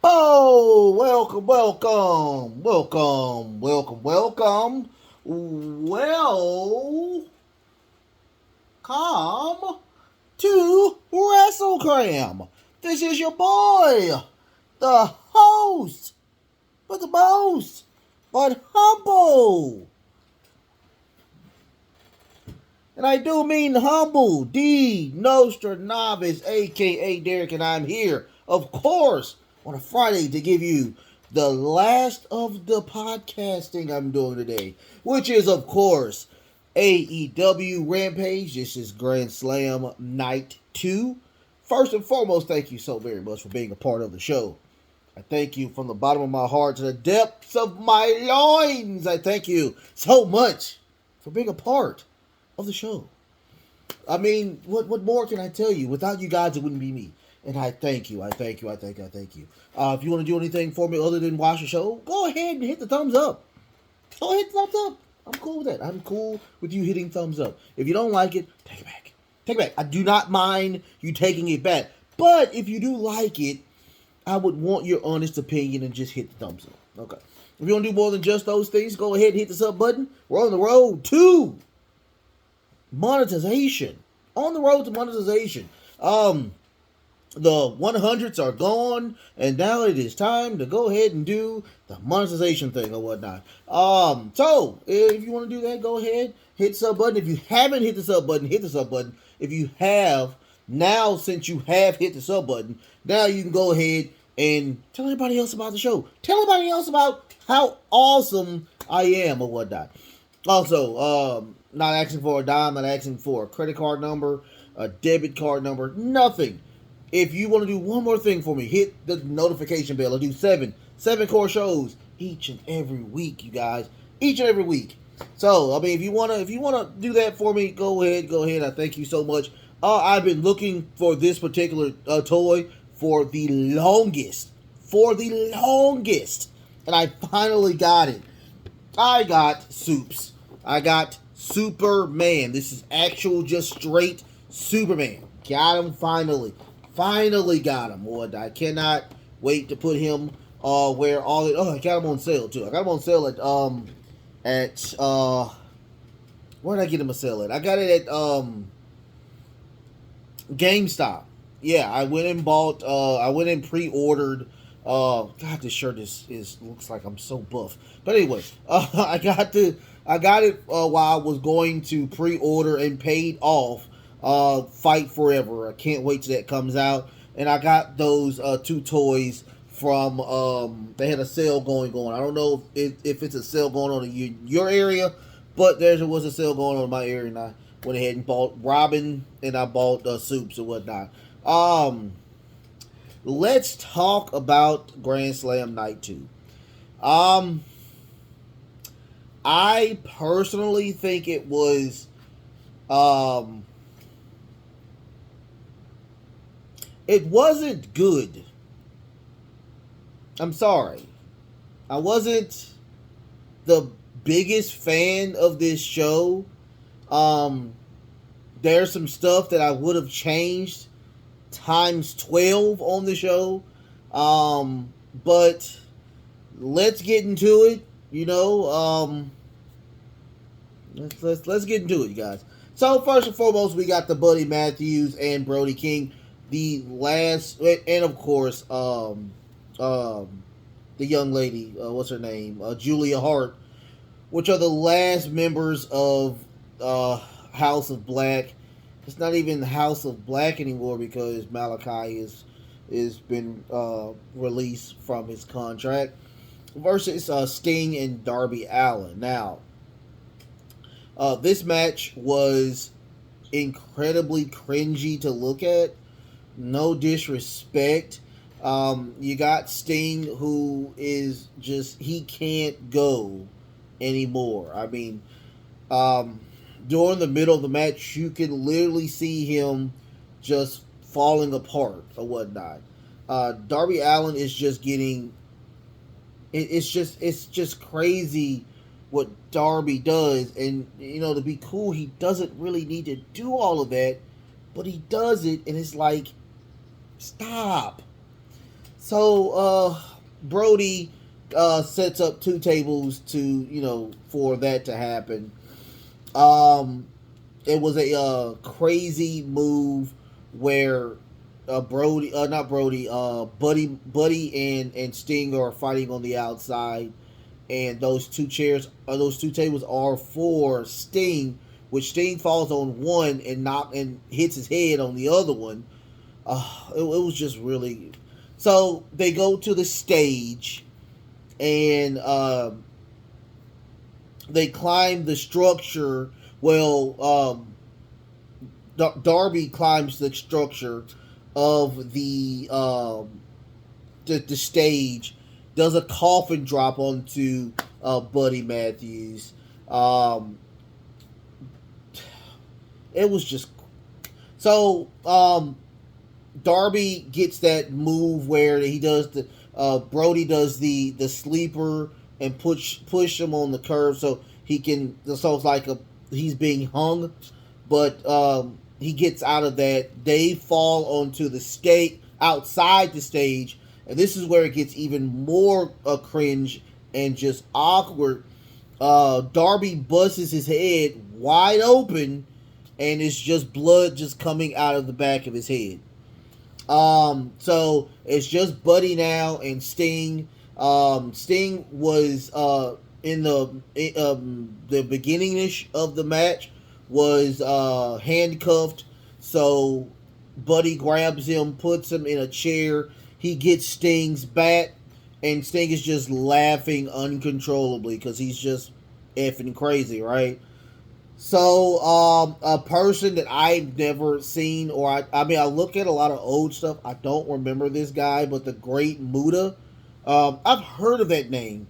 Oh, welcome. Welcome to WrestleCram. This is your boy, the host, but the most, but humble. And I do mean humble, D Nostra Novice, aka Derek, and I'm here, of course, on a Friday to give you the last of the podcasting I'm doing today, which is, of course, AEW Rampage. This is GrandSlam Night 2. First and foremost, thank you so very much for being a part of the show. I thank you from the bottom of my heart to the depths of my loins. I thank you so much for being a part of the show. I mean, what more can I tell you? Without you guys, it wouldn't be me. And I thank you. If you want to do anything for me other than watch the show, go ahead and hit the thumbs up. Go hit the thumbs up. I'm cool with that. I'm cool with you hitting thumbs up. If you don't like it, take it back. Take it back. I do not mind you taking it back. But if you do like it, I would want your honest opinion and just hit the thumbs up. Okay. If you want to do more than just those things, go ahead and hit the sub button. We're on the road to monetization. On the road to monetization. The 100s are gone, and now it is time to go ahead and do the monetization thing or whatnot. So if you want to do that, go ahead, hit the sub button. If you haven't hit the sub button, hit the sub button. If you have, now since you have hit the sub button, now you can go ahead and tell everybody else about the show. Tell everybody else about how awesome I am or whatnot. Also, not asking for a dime, not asking for a credit card number, a debit card number, nothing. If you want to do one more thing for me, hit the notification bell. I do seven core shows each and every week, you guys. Each and every week. So, I mean, if you wanna do that for me, go ahead. I thank you so much. I've been looking for this particular toy for the longest, and I finally got it. I got Soups. I got Superman. This is actual, just straight Superman. Got him finally. Finally got him. Boy, I cannot wait to put him where all it. Oh, I got him on sale too. I got him on sale at where did I get him a sale at? I got it at GameStop. Yeah, I went and bought. I went and pre-ordered. God, this shirt is looks like I'm so buff. But anyway, I got it while I was going to pre-order and paid off. Fight Forever. I can't wait till that comes out. And I got those two toys from. They had a sale going on. I don't know if it's a sale going on in your area, but there was a sale going on in my area, and I went ahead and bought Robin, and I bought Soups and whatnot. Let's talk about GrandSlam Night 2. I personally think it was it wasn't good. I'm sorry. I wasn't the biggest fan of this show. There's some stuff that I would have changed times 12 on the show. But let's get into it. You know, let's get into it, you guys. So first and foremost, we got the Buddy Matthews and Brody King, the last, and of course, the young lady, what's her name, Julia Hart, which are the last members of House of Black. It's not even House of Black anymore because Malachi is been released from his contract. Versus Sting and Darby Allin. Now, this match was incredibly cringy to look at. No disrespect. You got Sting, who is just, he can't go anymore. I mean, during the middle of the match, you can literally see him just falling apart or whatnot. Darby Allin is just getting... It's just crazy what Darby does, and you know, to be cool, he doesn't really need to do all of that, but he does it, and it's like, stop. So Brody sets up two tables to for that to happen. Um, it was a crazy move where Brody, not Brody, Buddy and Sting are fighting on the outside, and those two tables are for Sting, which Sting falls on one and hits his head on the other one. It was just really. So they go to the stage, and they climb the structure. Well, Darby climbs the structure of the stage, does a coffin drop onto Buddy Matthews. It was just so. Darby gets that move where he does the Brody does the sleeper and push him on the curve so he can. So it's like he's being hung, but he gets out of that. They fall onto the skate outside the stage, and this is where it gets even more cringe and just awkward. Darby busts his head wide open, and it's just blood just coming out of the back of his head. So it's just Buddy now and Sting. Sting was in the beginning-ish of the match was handcuffed. So Buddy grabs him, puts him in a chair. He gets Sting's bat, and Sting is just laughing uncontrollably because he's just effing crazy, right? So, a person that I've never seen, or I mean, I look at a lot of old stuff. I don't remember this guy, but the Great Muta. I've heard of that name,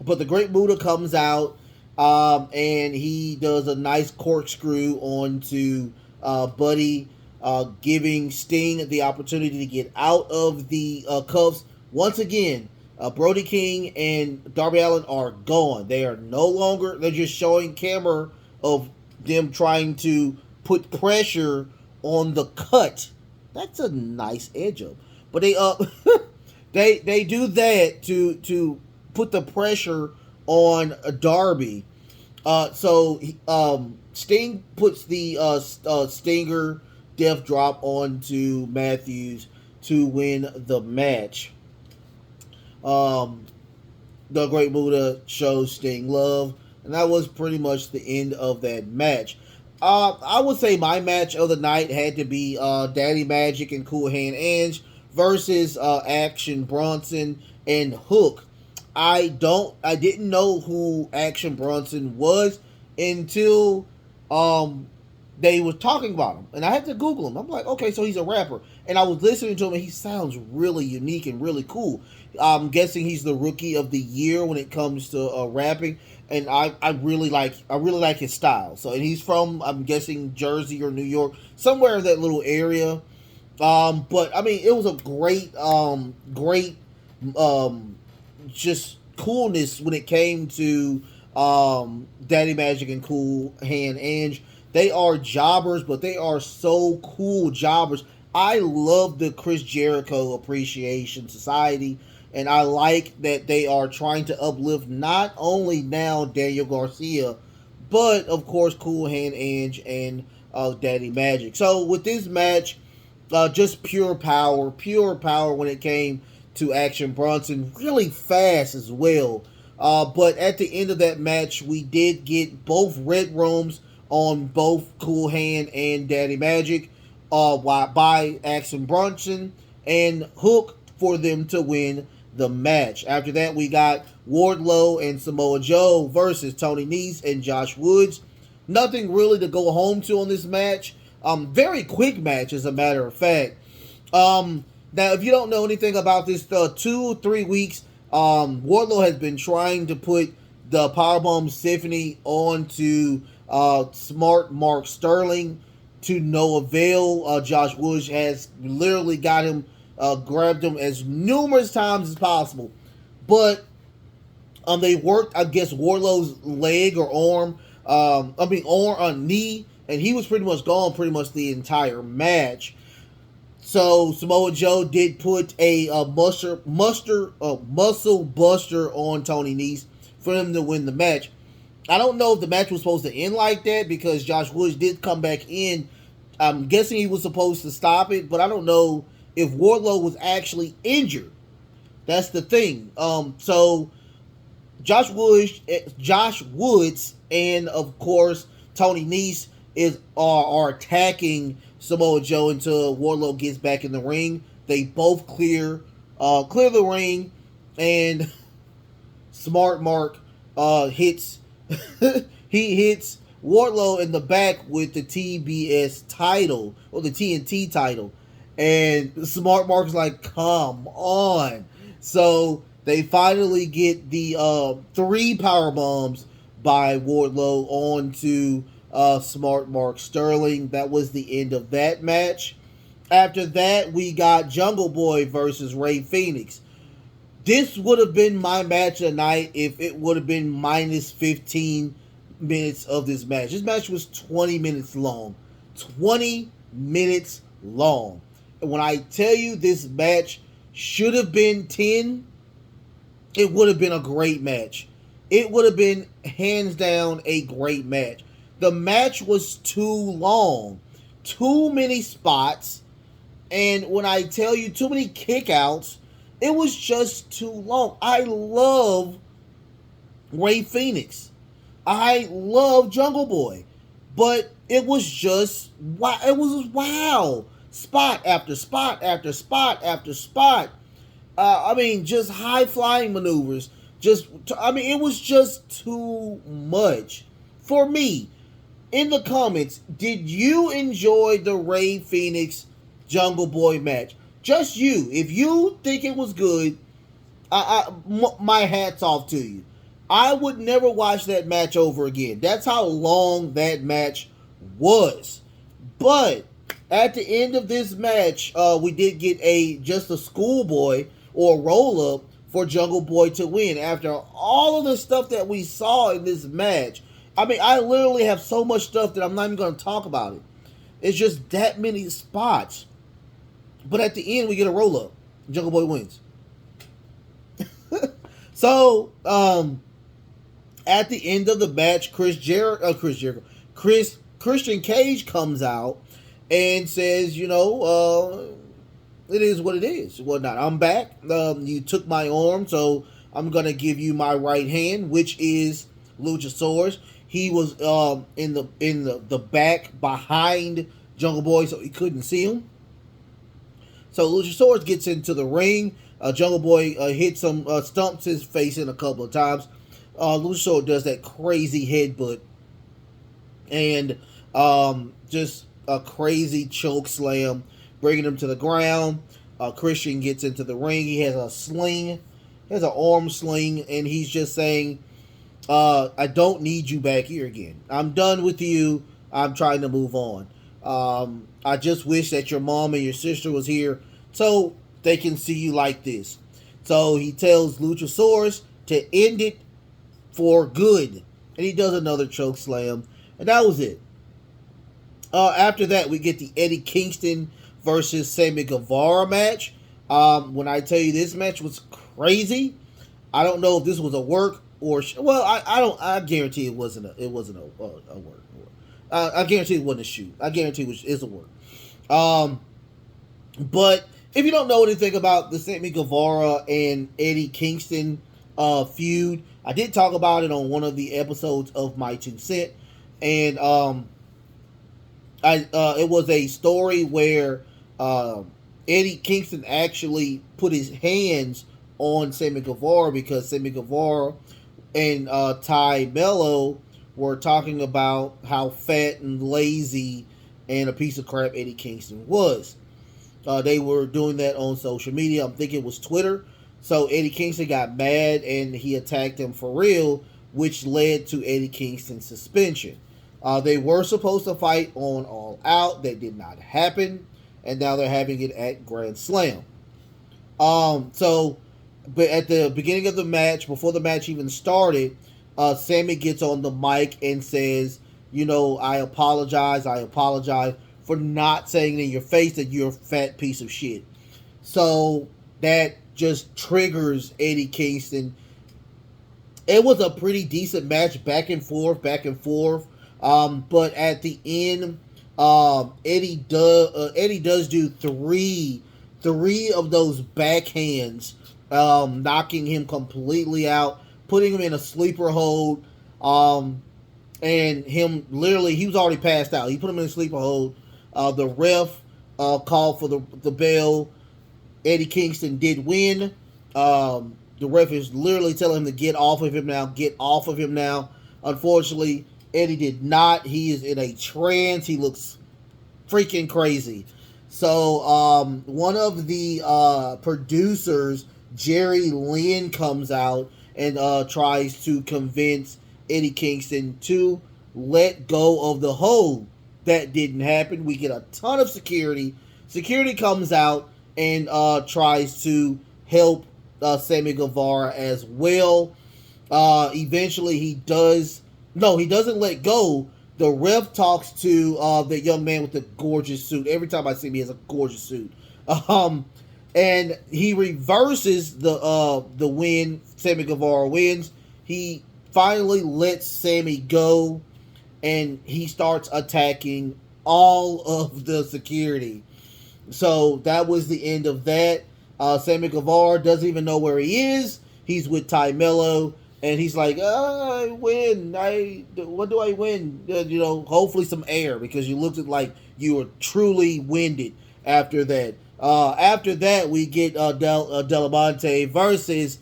but the Great Muta comes out, and he does a nice corkscrew onto Buddy, giving Sting the opportunity to get out of the cuffs. Once again, Brody King and Darby Allin are gone. They are no longer. They're just showing camera of them trying to put pressure on the cut. That's a nice edge up. But they they do that to put the pressure on Darby. So Sting puts the Stinger Death Drop onto Matthews to win the match. The Great Muta shows Sting love. And that was pretty much the end of that match. I would say my match of the night had to be Daddy Magic and Cool Hand Ange versus Action Bronson and Hook. I didn't know who Action Bronson was until they were talking about him, and I had to Google him. I'm like, okay, so he's a rapper, and I was listening to him, and he sounds really unique and really cool. I'm guessing he's the Rookie of the Year when it comes to rapping, and I really like his style. So, and he's from, I'm guessing, Jersey or New York, somewhere in that little area. But I mean, it was a great just coolness when it came to Daddy Magic and Cool Hand Ange. They are jobbers, but they are so cool jobbers. I love the Chris Jericho Appreciation Society, and I like that they are trying to uplift not only now Daniel Garcia, but of course Cool Hand Ange and Daddy Magic. So with this match, just pure power when it came to Action Bronson, really fast as well. But at the end of that match, we did get both red rooms on both Cool Hand and Daddy Magic by Action Bronson and Hook for them to win the match. After that, we got Wardlow and Samoa Joe versus Tony Nese and Josh Woods. Nothing really to go home to on this match. Very quick match, as a matter of fact. Now, if you don't know anything about this, 2 or 3 weeks, Wardlow has been trying to put the Powerbomb Symphony onto Smart Mark Sterling to no avail. Josh Woods has literally got him, grabbed him as numerous times as possible. But they worked, I guess, Wardlow's leg or arm, arm on knee, and he was pretty much gone pretty much the entire match. So Samoa Joe did put a muscle buster on Tony Nese for him to win the match. I don't know if the match was supposed to end like that because Josh Woods did come back in. I'm guessing he was supposed to stop it, but I don't know if Wardlow was actually injured. That's the thing. So Josh Woods, and of course Tony Nese are attacking Samoa Joe until Wardlow gets back in the ring. They both clear the ring, and Smart Mark hits he hits Wardlow in the back with the TBS title or the TNT title, and Smart Mark's like, "Come on!" So they finally get the 3 power bombs by Wardlow onto Smart Mark Sterling. That was the end of that match. After that, we got Jungle Boy versus Rey Fenix. This would have been my match of the night if it would have been minus 15 minutes of this match. This match was 20 minutes long. 20 minutes long. And when I tell you this match should have been 10, it would have been a great match. It would have been hands down a great match. The match was too long. Too many spots. And when I tell you too many kickouts, it was just too long. I love Rey Fenix. I love Jungle Boy. But it was just wow. It was wow. Spot after spot after spot after spot. Just high flying maneuvers. It was just too much. For me, in the comments, did you enjoy the Rey Fenix Jungle Boy match? Just you. If you think it was good, my hat's off to you. I would never watch that match over again. That's how long that match was. But at the end of this match, we did get just a schoolboy or roll up for Jungle Boy to win. After all of the stuff that we saw in this match, I literally have so much stuff that I'm not even going to talk about it. It's just that many spots. But at the end, we get a roll up. Jungle Boy wins. So, at the end of the match, Christian Cage comes out and says, it is what it is, whatnot. I'm back. You took my arm, so I'm gonna give you my right hand, which is Luchasaurus. He was in the back behind Jungle Boy, so he couldn't see him. So Luchasaurus gets into the ring. Jungle Boy hits him, stumps his face in a couple of times. Luchasaurus does that crazy headbutt, and just a crazy choke slam, bringing him to the ground. Christian gets into the ring. He has a sling, he has an arm sling, and he's just saying, I don't need you back here again. I'm done with you. I'm trying to move on. I just wish that your mom and your sister was here so they can see you like this. So he tells Luchasaurus to end it for good. And he does another choke slam. And that was it. After that, we get the Eddie Kingston versus Sammy Guevara match. When I tell you this match was crazy, I don't know if this was a work or I guarantee it wasn't a work. I guarantee it wasn't a shoot. I guarantee it's a work. But if you don't know anything about the Sammy Guevara and Eddie Kingston feud, I did talk about it on one of the episodes of My Two Cent, and it was a story where Eddie Kingston actually put his hands on Sammy Guevara because Sammy Guevara and Ty Mello were talking about how fat and lazy and a piece of crap Eddie Kingston was. They were doing that on social media. I'm thinking it was Twitter. So Eddie Kingston got mad and he attacked him for real, which led to Eddie Kingston's suspension. They were supposed to fight on All Out. That did not happen. And now they're having it at GrandSlam. But at the beginning of the match, before the match even started, Sammy gets on the mic and says, I apologize for not saying in your face that you're a fat piece of shit. So that just triggers Eddie Kingston. It was a pretty decent match, back and forth, back and forth. But at the end, Eddie does do three of those backhands, knocking him completely out, putting him in a sleeper hold, and him literally, he was already passed out. He put him in a sleeper hold. The ref called for the bell. Eddie Kingston did win. The ref is literally telling him to get off of him now. Get off of him now. Unfortunately, Eddie did not. He is in a trance. He looks freaking crazy. So one of the producers, Jerry Lynn, comes out and tries to convince Eddie Kingston to let go of the hold. That didn't happen. We get a ton of security. Security comes out and tries to help Sammy Guevara as well. Eventually he does. No, he doesn't let go. The ref talks to the young man with the gorgeous suit. Every time I see him, he has a gorgeous suit. And he reverses the win. Sammy Guevara wins. He finally lets Sammy go, and he starts attacking all of the security. So that was the end of that. Sammy Guevara doesn't even know where he is. He's with Ty Mello, and he's like, I win. What do I win? Hopefully some air, because you looked like you were truly winded after that. After that, we get Delamonte versus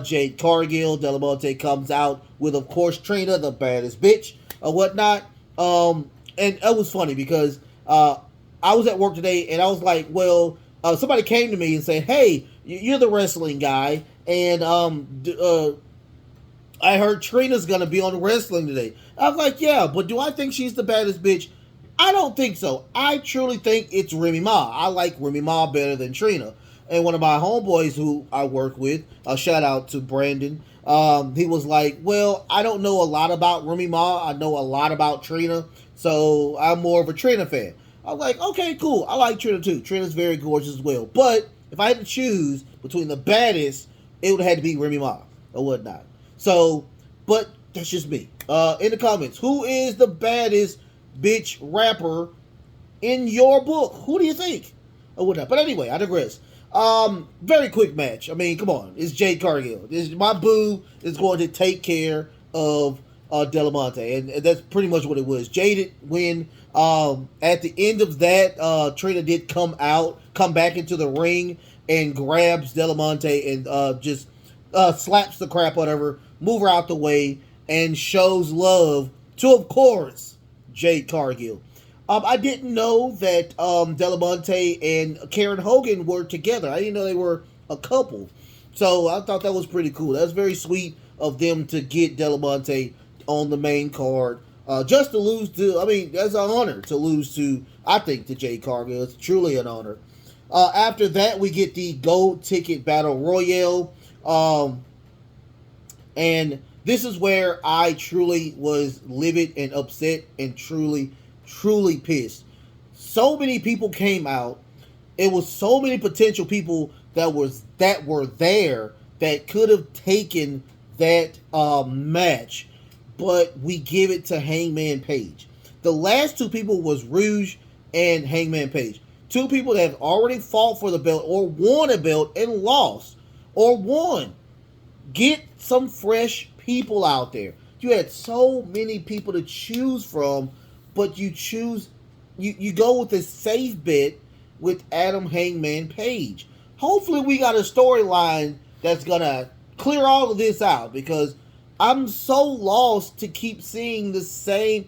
Jade Cargill. Delamonte comes out with, of course, Trina, the baddest bitch, or whatnot. And it was funny because I was at work today, and I was like, well, somebody came to me and said, hey, you're the wrestling guy, and I heard Trina's going to be on wrestling today. I was like, yeah, but do I think she's the baddest bitch? I don't think so. I truly think it's Remy Ma. I like Remy Ma better than Trina. And one of my homeboys who I work with, shout out to Brandon, he was like, well, I don't know a lot about Remy Ma. I know a lot about Trina, so I'm more of a Trina fan. I was like, okay, cool. I like Trina too. Trina's very gorgeous as well. But if I had to choose between the baddest, it would have had to be Remy Ma or whatnot. So, but that's just me. In the comments, who is the baddest bitch rapper in your book? Who do you think? Or whatnot. But anyway, I digress. Very quick match. I mean, come on. It's Jade Cargill. My boo is going to take care of Delamonte. And that's pretty much what it was. Jade win. At the end of that, Trina did come back into the ring and grabs Delamonte and just slaps the crap out of her, move her out the way, and shows love to, of course, Jade Cargill. I didn't know that Delamonte and Karen Hogan were together. I didn't know they were a couple. So I thought that was pretty cool. That's very sweet of them to get Delamonte on the main card. Just to lose to, I mean, that's an honor to lose to, I think, to Jade Cargill. It's truly an honor. After that, we get the Gold Ticket Battle Royale. And this is where I truly was livid and upset and truly pissed. So many people came out. It was so many potential people that were there that could have taken that match, but we give it to Hangman Page. The last two people was Rouge and Hangman Page. Two people that have already fought for the belt or won a belt and lost or won. Get some fresh people out there. You had so many people to choose from, but you go with the safe bet with Adam Hangman Page. Hopefully we got a storyline that's gonna clear all of this out, because I'm so lost to keep seeing the same.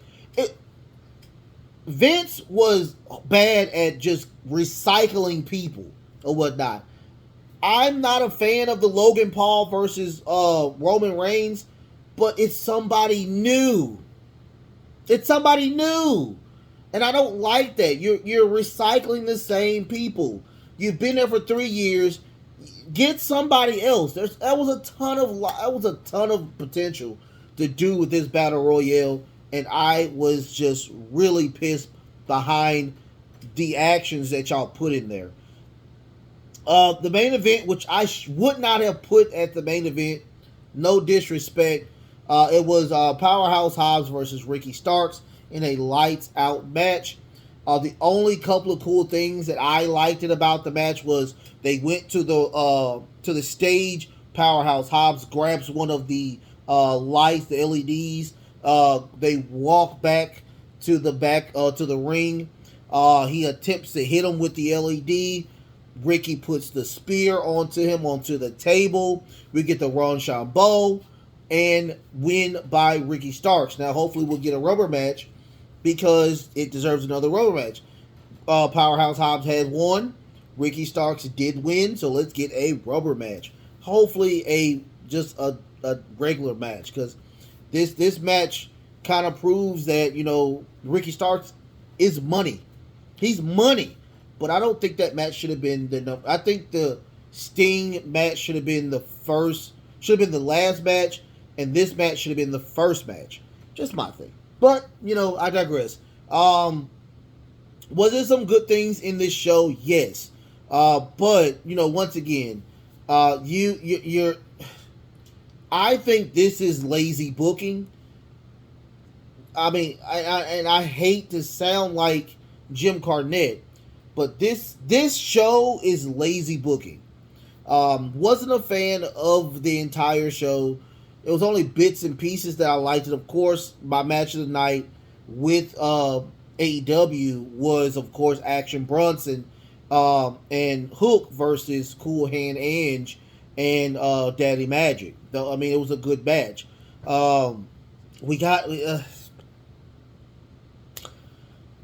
Vince was bad at just recycling people or whatnot. I'm not a fan of the Logan Paul versus Roman Reigns, but it's somebody new. It's somebody new. And I don't like that. You're recycling the same people. You've been there for 3 years. Get somebody else. That was a ton of potential to do with this battle royale, and I was just really pissed behind the actions that y'all put in there. The main event, which I would not have put at the main event, no disrespect, it was Powerhouse Hobbs versus Ricky Starks in a lights out match. The only couple of cool things that I liked about the match was they went to the stage. Powerhouse Hobbs grabs one of the lights, the LEDs. They walk back to the ring. He attempts to hit him with the LED. Ricky puts the spear onto the table. We get the Rochambeau and win by Ricky Starks. Now, hopefully, we'll get a rubber match because it deserves another rubber match. Powerhouse Hobbs had won. Ricky Starks did win, so let's get a rubber match. Hopefully, just a regular match, because this match kind of proves that Ricky Starks is money. He's money. But I don't think that match should have been the number. I think the Sting match should have been the last match, and this match should have been the first match. Just my thing. But, I digress. Was there some good things in this show? Yes. But, once again, you're I think this is lazy booking. I mean, I hate to sound like Jim Cornette, but this show is lazy booking. Wasn't a fan of the entire show. It was only bits and pieces that I liked. And of course, my match of the night with AEW was, of course, Action Bronson and Hook versus Cool Hand Ange and Daddy Magic. I mean, it was a good match. We got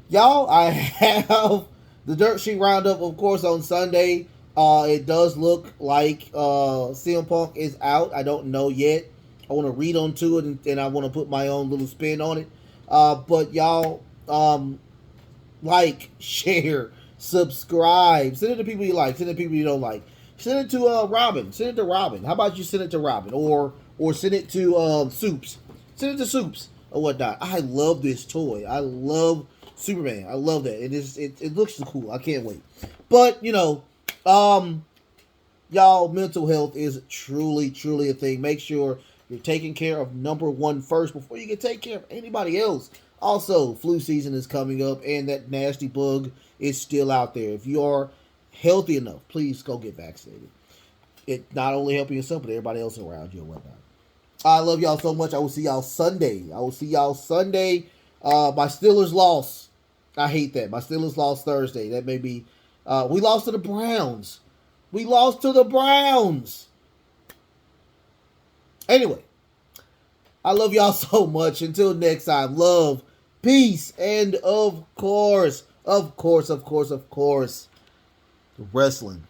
y'all. I have the Dirt Sheet Roundup, of course, on Sunday. It does look like CM Punk is out. I don't know yet. I want to read onto it, and I want to put my own little spin on it. But y'all, like, share, subscribe. Send it to people you like. Send it to people you don't like. Send it to Robin. Send it to Robin. How about you send it to Robin? Or send it to Soups. Send it to Soups or whatnot. I love this toy. I love Superman. I love that. It looks so cool. I can't wait. But, y'all, mental health is truly, truly a thing. Make sure you're taking care of number one first before you can take care of anybody else. Also, flu season is coming up, and that nasty bug is still out there. If you are healthy enough, please go get vaccinated. It not only helping yourself, but everybody else around you and whatnot. I love y'all so much. I will see y'all Sunday. My Steelers lost. I hate that. My Steelers lost Thursday. That may be... we lost to the Browns. Anyway, I love y'all so much. Until next time, love, peace, and of course, wrestling.